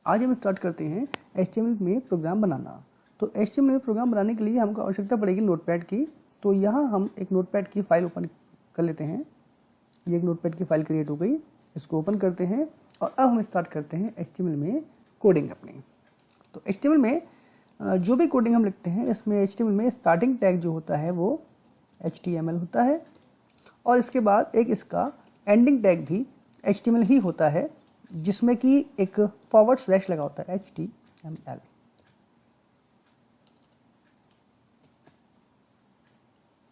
आज हम स्टार्ट करते हैं HTML में प्रोग्राम बनाना। तो HTML में प्रोग्राम बनाने के लिए हमको आवश्यकता पड़ेगी नोटपैड की। तो यहाँ हम एक नोटपैड की फाइल ओपन कर लेते हैं। ये एक नोटपैड की फाइल क्रिएट हो गई, इसको ओपन करते हैं और अब हम स्टार्ट करते हैं HTML में कोडिंग अपनी। तो HTML में जो भी कोडिंग हम लिखते हैं, इसमें HTML में स्टार्टिंग टैग जो होता है वो HTML होता है और इसके बाद एक इसका एंडिंग टैग भी HTML ही होता है, जिसमें कि एक फॉरवर्ड स्लैश लगा होता है HTML।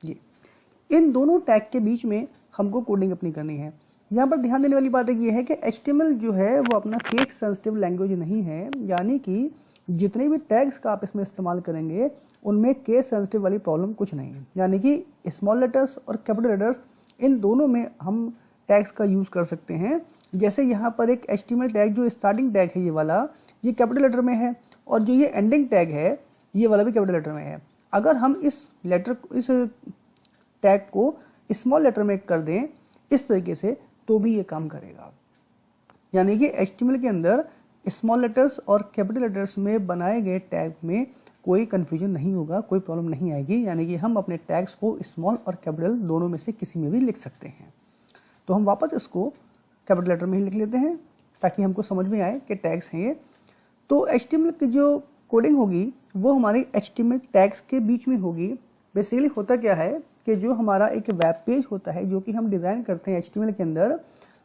ये इन दोनों टैग के बीच में हमको कोडिंग अपनी करनी है। यहाँ पर ध्यान देने वाली बात ये है कि HTML जो है वो अपना केस सेंसिटिव लैंग्वेज नहीं है, यानी कि जितने भी टैग्स का आप इसमें इस्तेमाल करेंगे उनमें केस सेंसिटिव वाली प्रॉब्लम कुछ नहीं है। यानी कि स्मॉल लेटर्स और कैपिटल लेटर्स इन दोनों में हम टैग्स का यूज़ कर सकते हैं। जैसे यहाँ पर एक HTML टैग जो स्टार्टिंग टैग है ये वाला, ये कैपिटल लेटर में है और जो ये एंडिंग टैग है ये वाला भी कैपिटल लेटर में है। अगर हम इस टैग को स्मॉल लेटर में कर दें इस तरीके से तो भी ये काम करेगा। यानी कि HTML के अंदर स्मॉल लेटर्स और कैपिटल लेटर्स में बनाए गए टैग में कोई कन्फ्यूजन नहीं होगा, कोई प्रॉब्लम नहीं आएगी। यानी कि हम अपने टैग्स को स्मॉल और कैपिटल दोनों में से किसी में भी लिख सकते हैं। तो हम वापस इसको कैपिटल लेटर में ही लिख लेते हैं ताकि हमको समझ में आए कि टैग्स हैं ये। तो HTML की जो कोडिंग होगी वो हमारे HTML टैग्स के बीच में होगी। बेसिकली होता क्या है कि जो हमारा एक वेब पेज होता है जो कि हम डिज़ाइन करते हैं HTML के अंदर,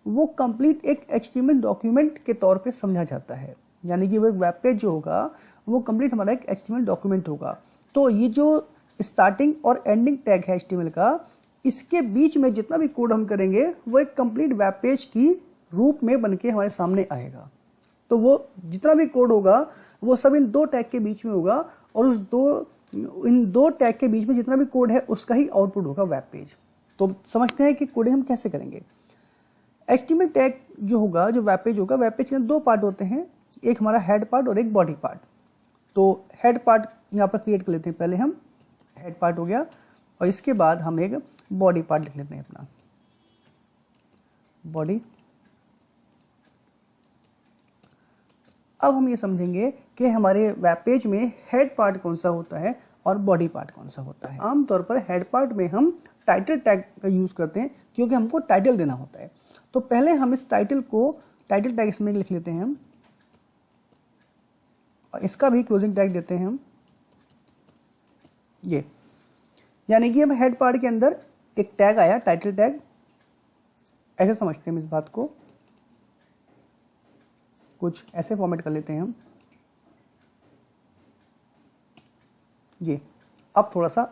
वो कंप्लीट एक HTML डॉक्यूमेंट के तौर पे समझा जाता है। यानी कि वो एक वेब पेज जो होगा वो कंप्लीट हमारा एक HTML डॉक्यूमेंट होगा। तो ये जो स्टार्टिंग और एंडिंग टैग है HTML का, इसके बीच में जितना भी कोड हम करेंगे वो एक कंप्लीट वेब पेज की रूप में बन के हमारे सामने आएगा। तो वो जितना भी कोड होगा वो सब इन दो टैग के बीच में होगा और इन दो टैग के बीच में जितना भी कोड है उसका ही आउटपुट होगा वेब पेज। तो समझते हैं कि कोडिंग हम कैसे करेंगे। HTML टैग जो होगा, जो वेब पेज होगा, वेब पेज के दो पार्ट होते हैं, एक हमारा हेड पार्ट और एक बॉडी पार्ट। तो हेड पार्ट यहाँ पर क्रिएट कर लेते हैं। पहले हम हेड पार्ट हो गया और इसके बाद हम एक बॉडी पार्ट लिख लेते हैं अपना बॉडी। अब हम ये समझेंगे कि हमारे वेब पेज में हेड पार्ट कौन सा होता है और बॉडी पार्ट कौन सा होता है। आमतौर पर हेड पार्ट में हम टाइटल टैग का यूज़ करते हैं क्योंकि हमको टाइटल देना होता है। तो पहले हम इस टाइटल टैग इसमें लिख लेते हैं हम और इसका भी क्लोजिंग टैग देते हैं हम ये। यानी कि अब हेड पार्ट के अंदर एक टैग आया टाइटल टैग, ऐसे समझते हैं इस बात को। कुछ ऐसे फॉर्मेट कर लेते हैं हम ये। अब थोड़ा सा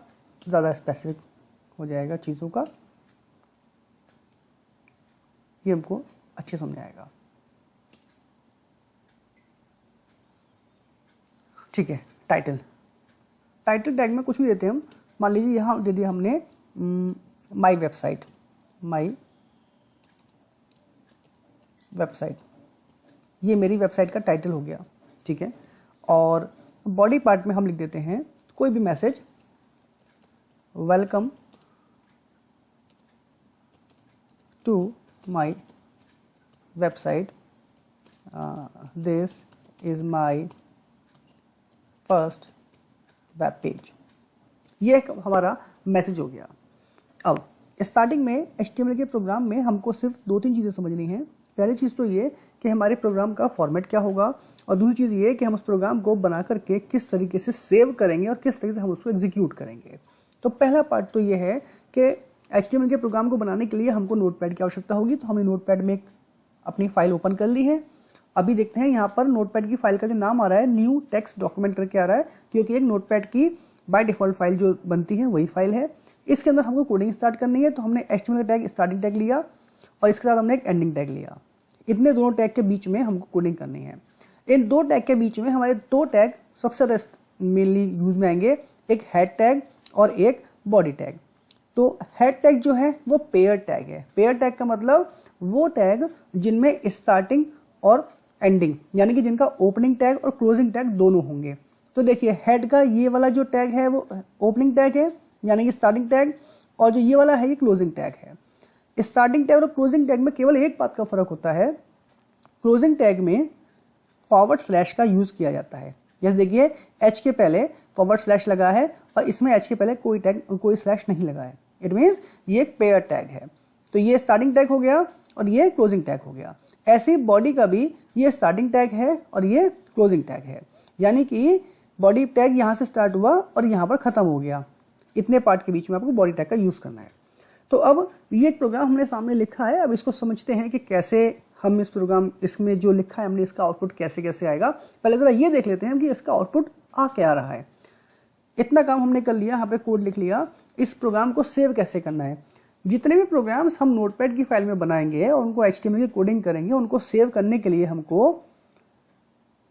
ज़्यादा स्पेसिफिक हो जाएगा चीज़ों का, ये हमको अच्छे समझ आएगा। ठीक है, टाइटल टैग में कुछ भी देते हैं हम। मान लीजिए यहाँ दे दिया हमने माई वेबसाइट, ये मेरी वेबसाइट का टाइटल हो गया। ठीक है, और बॉडी पार्ट में हम लिख देते हैं कोई भी message, welcome to my website, this is my first web page. ये एक हमारा मैसेज हो गया। अब स्टार्टिंग में HTML के प्रोग्राम में हमको सिर्फ दो तीन चीज़ें समझनी हैं। पहली चीज़ तो ये कि हमारे प्रोग्राम का फॉर्मेट क्या होगा और दूसरी चीज़ ये कि हम उस प्रोग्राम को बना करके किस तरीके से सेव करेंगे और किस तरीके से हम उसको एग्जीक्यूट करेंगे। तो पहला पार्ट तो ये है कि HTML के प्रोग्राम को बनाने के लिए हमको नोटपैड की आवश्यकता होगी। तो हमने नोटपैड में अपनी फाइल ओपन कर ली है। अभी देखते हैं यहाँ पर नोटपैड की फाइल का जो नाम आ रहा है न्यू टेक्स्ट डॉक्यूमेंट करके आ रहा है, क्योंकि एक नोटपैड की बाय डिफ़ॉल्ट फाइल जो बनती है वही फाइल है। इसके अंदर हमको कोडिंग स्टार्ट करनी है। तो हमने HTML टैग स्टार्टिंग टैग लिया और इसके साथ हमने एक एंडिंग टैग लिया। इतने दोनों टैग के बीच में हमको कोडिंग करनी है। इन दो टैग के बीच में हमारे दो टैग सबसे ज़्यादा मेनली यूज़ में आएंगे, एक हेड टैग और एक बॉडी टैग। तो हेड टैग जो है वो पेयर टैग है। पेयर टैग का मतलब वो टैग जिनमें स्टार्टिंग और एंडिंग, यानी कि जिनका ओपनिंग टैग और क्लोजिंग टैग दोनों होंगे। तो देखिए हेड का ये वाला जो टैग है वो ओपनिंग टैग है, यानी कि स्टार्टिंग टैग, और जो ये वाला है ये क्लोजिंग टैग है। स्टार्टिंग टैग और क्लोजिंग टैग में केवल एक बात का फर्क होता है, क्लोजिंग टैग में फॉरवर्ड स्लैश का यूज किया जाता है। जैसे देखिए एच के पहले फॉरवर्ड स्लैश लगा है और इसमें एच के पहले कोई स्लैश नहीं लगा है। इट मीन्स ये एक पेयर टैग है। तो ये स्टार्टिंग टैग हो गया और ये क्लोजिंग टैग हो गया। ऐसे ही बॉडी का भी ये स्टार्टिंग टैग है और ये क्लोजिंग टैग है, यानी कि बॉडी टैग यहाँ से स्टार्ट हुआ और यहाँ पर खत्म हो गया। इतने पार्ट के बीच में आपको बॉडी टैग का यूज करना है। तो अब ये एक प्रोग्राम हमने सामने लिखा है, अब इसको समझते हैं कि कैसे हम इस प्रोग्राम इसमें जो लिखा है हमने इसका आउटपुट कैसे कैसे आएगा। पहले जरा ये देख लेते हैं कि इसका आउटपुट आ क्या रहा है। इतना काम हमने कर लिया, यहाँ पे कोड लिख लिया। इस प्रोग्राम को सेव कैसे करना है। जितने भी प्रोग्राम्स हम नोटपैड की फाइल में बनाएंगे और उनको HTML की कोडिंग करेंगे, उनको सेव करने के लिए हमको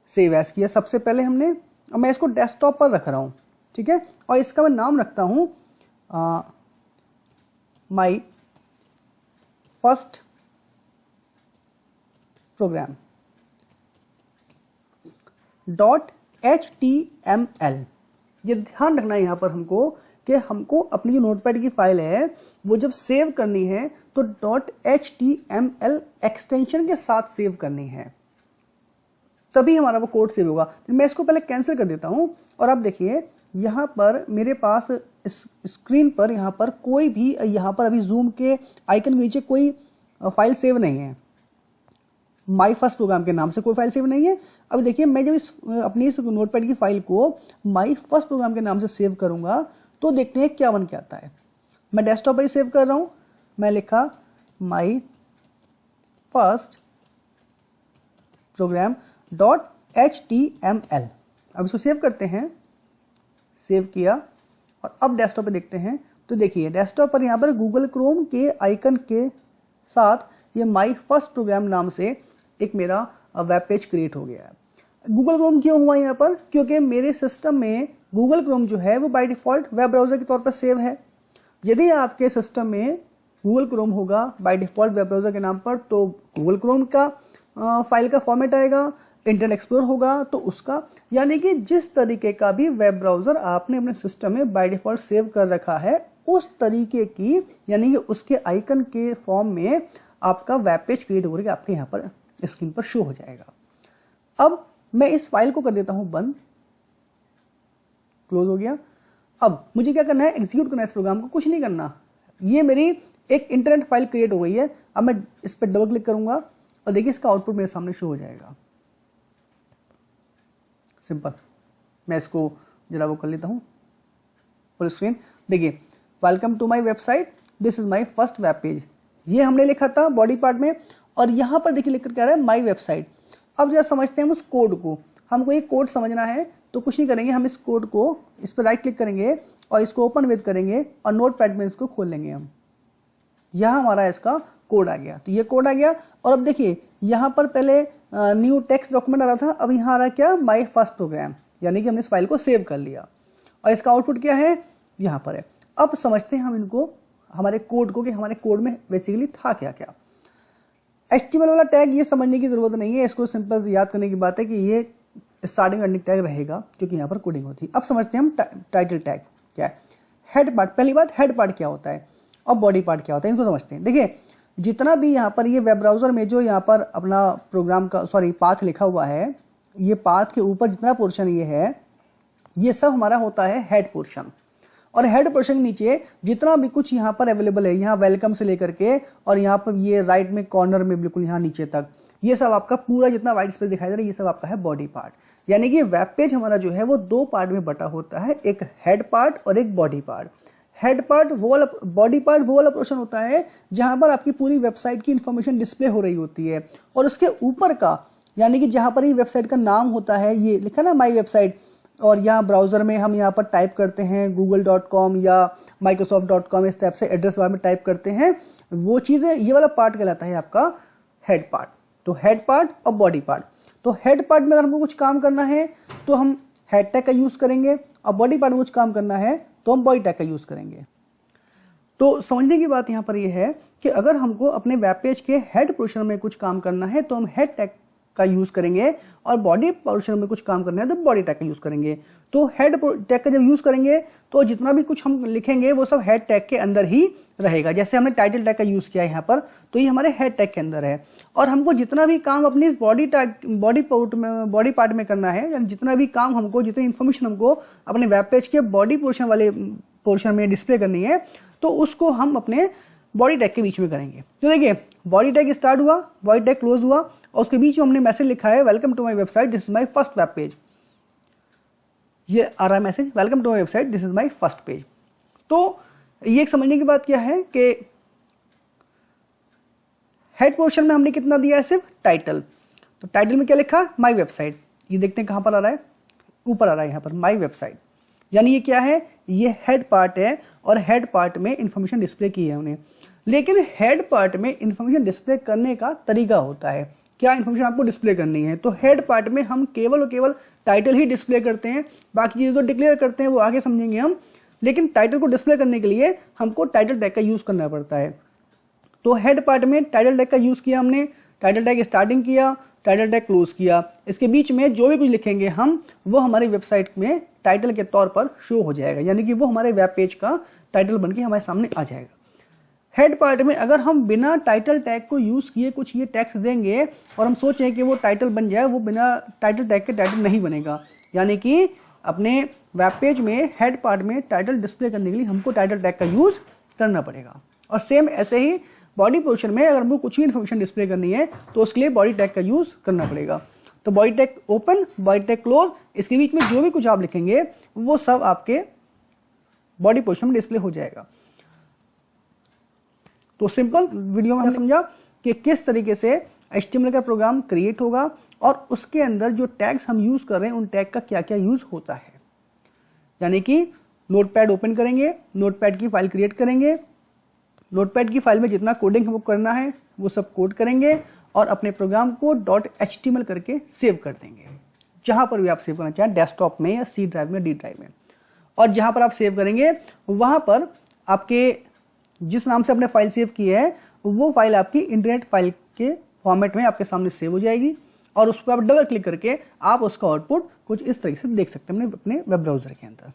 सेव एज किया सबसे पहले हमने। और मैं इसको डेस्कटॉप पर रख रहा हूँ, ठीक है। और इसका मैं नाम रखता हूँ माई फर्स्ट प्रोग्राम .html। ये ध्यान रखना है यहाँ पर हमको कि हमको अपनी जो नोटपैड की फाइल है वो जब सेव करनी है तो .html एक्सटेंशन के साथ सेव करनी है, तभी हमारा वो कोड सेव होगा। तो मैं इसको पहले कैंसिल कर देता हूँ। और अब देखिए यहाँ पर मेरे पास इस स्क्रीन पर यहाँ पर कोई भी यहाँ पर अभी जूम के आइकन के नीचे कोई फाइल सेव नहीं है। माई फर्स्ट प्रोग्राम के नाम से कोई फाइल सेव नहीं है। अब देखिए मैं जब अपनी इस नोटपैड की फाइल को माई फर्स्ट प्रोग्राम के नाम से सेव करूँगा तो देखते हैं क्या बन के आता है। मैं डेस्कटॉप पर ही सेव कर रहा हूँ। मैं लिखा माई फर्स्ट प्रोग्राम .html। अब इसको सेव करते हैं। सेव किया और अब डेस्कटॉप पे देखते हैं तो देखिए डेस्कटॉप पर यहाँ पर गूगल क्रोम के आइकन के साथ ये माई फर्स्ट प्रोग्राम नाम से एक मेरा वेब पेज क्रिएट हो गया है। गूगल क्रोम क्यों हुआ यहाँ पर? क्योंकि मेरे सिस्टम में गूगल क्रोम जो है वो बाय डिफ़ॉल्ट वेब ब्राउज़र के तौर पर सेव है। यदि आपके सिस्टम में गूगल क्रोम होगा बाय डिफ़ॉल्ट वेब ब्राउज़र के नाम पर तो गूगल क्रोम का फाइल का फॉर्मेट आएगा। इंटरनेट एक्सप्लोरर होगा तो उसका, यानी कि जिस तरीके का भी वेब ब्राउज़र आपने अपने सिस्टम में बाय डिफ़ॉल्ट सेव कर रखा है उस तरीके की, यानी कि उसके आइकन के फॉर्म में आपका वेब पेज क्रिएट हो करके आपके यहाँ पर स्क्रीन पर शो हो जाएगा। अब मैं इस फाइल को कर देता हूँ बंद, क्लोज हो गया। अब मुझे क्या करना है? एग्जीक्यूट करना है इस प्रोग्राम को, कुछ नहीं करना। ये मेरी एक इंटरनेट फाइल क्रिएट हो गई है। अब मैं इस पर डबल क्लिक करूंगा और देखिए इसका आउटपुट मेरे सामने शो हो जाएगा। सिंपल। मैं इसको जरा वो कर लेता हूँ फुल स्क्रीन। देखिए welcome to my website, this is my first web page. ये हमने लिखा था बॉडी पार्ट में और यहाँ पर देखिए लिख कर क्या रहा है माय वेबसाइट। अब जरा समझते हैं उस कोड को। हमको ये कोड समझना है तो कुछ नहीं करेंगे, हम इस कोड को इस पर राइट क्लिक करेंगे और इसको ओपन विद करेंगे और नोटपैड में इसको खोल लेंगे हम। यहाँ हमारा इसका कोड आ गया। तो ये कोड आ गया और अब देखिए यहाँ पर पहले न्यू टेक्स्ट डॉक्यूमेंट आ रहा था, अब यहाँ आ रहा क्या? माय फर्स्ट प्रोग्राम, यानी कि हमने इस फाइल को सेव कर लिया और इसका आउटपुट क्या है? यहाँ पर है। अब समझते हैं हम इनको, हमारे कोड को, कि हमारे कोड में बेसिकली था क्या क्या। HTML वाला टैग ये समझने की जरूरत नहीं है, इसको सिंपल याद करने की बात है कि ये स्टार्टिंग एंडिंग टैग रहेगा क्योंकि यहाँ पर कोडिंग होती है। अब समझते हैं हम टाइटल टैग क्या है। हेड पार्ट, पहली बात हेड पार्ट क्या होता है और बॉडी पार्ट क्या होता है, इनको समझते हैं। देखिए जितना भी यहाँ पर ये वेब ब्राउज़र में जो यहाँ पर अपना प्रोग्राम का पाथ लिखा हुआ है, ये पाथ के ऊपर जितना पोर्शन ये है ये सब हमारा होता है हेड पोर्शन। और हेड पोर्शन के नीचे जितना भी कुछ यहाँ पर अवेलेबल है, यहाँ वेलकम से लेकर के और यहाँ पर ये राइट में कॉर्नर में बिल्कुल यहाँ नीचे तक, ये सब आपका पूरा जितना वाइट स्पेस दिखाई दे रहा है ये सब आपका है बॉडी पार्ट। यानी कि वेब पेज हमारा जो है वो दो पार्ट में बटा होता है, एक हेड पार्ट और एक बॉडी पार्ट। हेड पार्ट वो वाला, बॉडी पार्ट वो वाला पोर्शन होता है जहां पर आपकी पूरी वेबसाइट की इंफॉर्मेशन डिस्प्ले हो रही होती है। और उसके ऊपर का, यानी कि जहां पर ये वेबसाइट का नाम होता है, ये लिखा ना माई वेबसाइट, और यहाँ ब्राउज़र में हम यहाँ पर टाइप करते हैं google.com या microsoft.com, इस टाइप से एड्रेस बार में टाइप करते हैं, वो चीज़ें, ये वाला पार्ट कहलाता है आपका हेड पार्ट। तो हेड पार्ट और बॉडी पार्ट। तो हेड पार्ट में अगर हमको कुछ काम करना है तो हम हेड टैग का यूज़ करेंगे और बॉडी पार्ट में कुछ काम करना है तो हम बॉडी टैग का यूज़ करेंगे। तो समझने की बात यहाँ पर यह है कि अगर हमको अपने वेब पेज के हेड पोर्शन में कुछ काम करना है तो हम हेड टैग का यूज करेंगे और बॉडी पोर्शन में कुछ काम करना है तो बॉडी टैग का यूज करेंगे। तो हेड टैग का जब यूज करेंगे तो जितना भी कुछ हम लिखेंगे वो सब हेड टैग के अंदर ही रहेगा। जैसे हमने टाइटल टैग का यूज किया है यहाँ पर, तो ये हमारे हेड टैग के अंदर है। और हमको जितना भी काम अपनी बॉडी पार्ट में करना है, यानी जितना भी काम हमको, जितनी इंफॉर्मेशन हमको अपने वेब पेज के बॉडी पोर्शन वाले पोर्शन में डिस्प्ले करनी है, तो उसको हम अपने बॉडी टैग के बीच में करेंगे। तो देखिए बॉडी टैग स्टार्ट हुआ, बॉडी टैग क्लोज हुआ और उसके बीच में हमने मैसेज लिखा है welcome to my website, this is my first web page. ये आ रहा है message, welcome to my website, this is my first page. तो ये एक समझने की बात क्या है कि हेड पोर्शन में हमने कितना दिया है, सिर्फ टाइटल। तो टाइटल में क्या लिखा, माय वेबसाइट। ये देखते हैं कहां पर आ रहा है, ऊपर आ रहा है यहाँ पर माय वेबसाइट। यानी ये क्या है, ये हेड पार्ट है और हेड पार्ट में इंफॉर्मेशन डिस्प्ले की है उन्हें। लेकिन हेड पार्ट में इंफॉर्मेशन डिस्प्ले करने का तरीका होता है, क्या इंफॉर्मेशन आपको डिस्प्ले करनी है। तो हेड पार्ट में हम केवल और केवल टाइटल ही डिस्प्ले करते हैं, बाकी चीजें तो डिक्लेयर करते हैं, वो आगे समझेंगे हम। लेकिन टाइटल को डिस्प्ले करने के लिए हमको टाइटल टैग का यूज करना पड़ता है। तो हेड पार्ट में टाइटल टैग का यूज किया हमने, टाइटल टैग स्टार्टिंग किया, टाइटल टैग क्लोज किया। इसके बीच में जो भी कुछ लिखेंगे हम, वो हमारी वेबसाइट में टाइटल के तौर पर शो हो जाएगा, यानी कि वो हमारे वेब पेज का टाइटल बनके हमारे सामने आ जाएगा। हेड पार्ट में अगर हम बिना टाइटल टैग को यूज किए कुछ ये टैग्स देंगे और हम सोचें कि वो टाइटल बन जाए, वो बिना टाइटल टैग के टाइटल नहीं बनेगा। यानी कि अपने वेब पेज में हेड पार्ट में टाइटल डिस्प्ले करने के लिए हमको टाइटल टैग का यूज करना पड़ेगा। और सेम ऐसे ही बॉडी पोर्शन में अगर हमको कुछ भी इंफॉर्मेशन डिस्प्ले करनी है तो उसके लिए बॉडी टैग का यूज करना पड़ेगा। तो body tag open, body tag close, इसके बीच में जो भी कुछ आप लिखेंगे वो सब आपके बॉडी पोर्शन में डिस्प्ले हो जाएगा। तो सिंपल वीडियो में हमने समझा कि किस तरीके से HTML का प्रोग्राम क्रिएट होगा और उसके अंदर जो टैग्स हम यूज कर रहे हैं उन टैग का क्या क्या यूज होता है। यानी कि नोटपैड ओपन करेंगे, नोटपैड की फाइल क्रिएट करेंगे, नोटपैड की फाइल में जितना कोडिंग हमको करना है वो सब कोड करेंगे और अपने प्रोग्राम को .html करके सेव कर देंगे, जहां पर भी आप सेव करना चाहें, डेस्कटॉप में या C ड्राइव में, D ड्राइव में। और जहां पर आप सेव करेंगे वहां पर आपके जिस नाम से आपने फाइल सेव की है वो फाइल आपकी इंटरनेट फाइल के फॉर्मेट में आपके सामने सेव हो जाएगी और उस पर आप डबल क्लिक करके आप उसका आउटपुट कुछ इस तरीके से देख सकते हैं अपने वेब ब्राउजर के अंदर।